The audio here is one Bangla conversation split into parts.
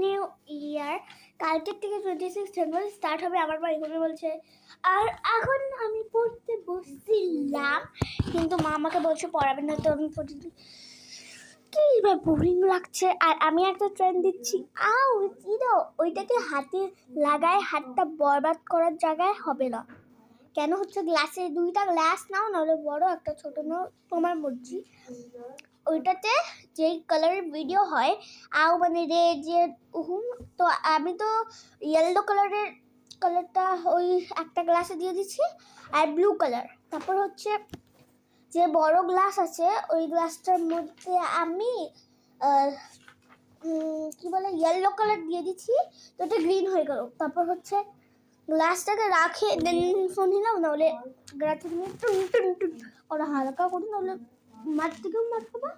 নিউ ইয়ার, কালকের থেকে 26 জানুয়ারি স্টার্ট হবে। আমার মা এখানে বলছে, আর এখন আমি পড়তে বসছিলাম, কিন্তু মা আমাকে বলছে পড়াবে না, তো আমি পড়তে কি এবার বোরিং লাগছে। আর আমি একটা ট্রেন্ড দিচ্ছি, ওইটাকে হাতে লাগায় হাতটা বরবাদ করার জায়গায় হবে না। কেন হচ্ছে গ্লাসে 2টা গ্লাস নাও, নাহলে বড় একটা ছোট নাও, তোমার মর্জি। ওইটাতে যেই কালারের ভিডিও হয় মানে রেড তো আমি তো ইয়েলো কালারটা ওই একটা গ্লাসে দিয়ে দিচ্ছি, আর ব্লু কালার। তারপর হচ্ছে যে বড় গ্লাস আছে ওই গ্লাসটার মধ্যে আমি কি বলে ইয়েলো কালার দিয়ে দিচ্ছি, তো এটা গ্রিন হয়ে গেল। তারপর হচ্ছে গ্লাসটাকে রাখে দেন ফোন নিলাম, নাহলে গ্লাসে টুন টুন টুন ওরা হালকা করি, নাহলে মাঠ থেকেও মার খাবো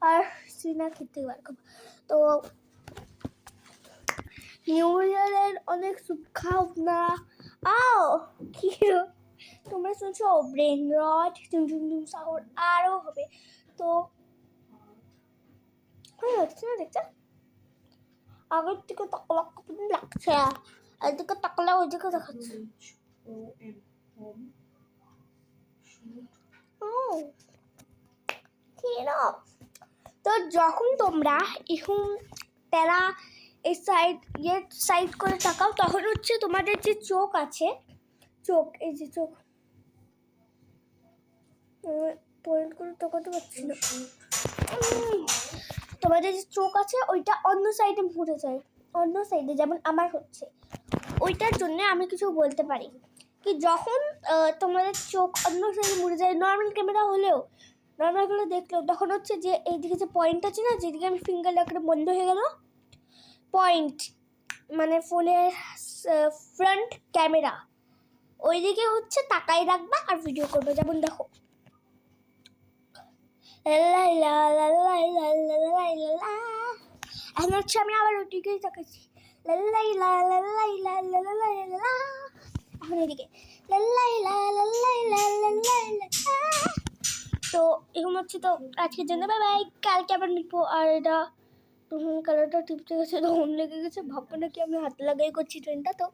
আর সিনা খেতে বার খাবো। তো নিউ ইয়ারের অনেক শুভকামনা। কি তোমরা শুনছো ব্রেন রট সাহর আরও হবে। তো হচ্ছে না দেখতে, আগের থেকে টাকলা লাগছে, আর দিকে টাকলা ওই দিকে দেখাচ্ছে। তো যখন তোমরা এখন তেরা এই সাইড করে তাকাও, তখন হচ্ছে তোমাদের যে চোখ আছে, এই যে চোখ পয়েন্ট করে তাকাতে পারছি না, তোমাদের যে চোখ আছে ওইটা অন্য সাইডে ঘুরে যায়, অন্য সাইডে, যেমন আমার হচ্ছে। ওইটার জন্য আমি কিছু বলতে পারি কি, যখন তোমাদের চোখ অন্য সাইডে ঘুরে যায়, নর্মালগুলো দেখলেও তখন হচ্ছে যে এইদিকে যে পয়েন্ট আছে না, যেদিকে আমি ফিঙ্গার লাগাতে বন্ধ হয়ে গেল, পয়েন্ট মানে ফোনের ফ্রন্ট ক্যামেরা, ওইদিকে হচ্ছে তাকাই রাখবা আর ভিডিও করবে। যেমন দেখো, এখন হচ্ছে আমি আবার ওইদিকেই তাকাচ্ছি, এখন এদিকে। তো এরকম হচ্ছে। তো আজকের জন্য বাই বাই, কালকে আবার মিটবো। আর এটা কালারটা টিপতে গেছে, তখন লেগে গেছে, ভাববো নাকি আমি হাতে লাগাই করছি ট্রেনটা। তো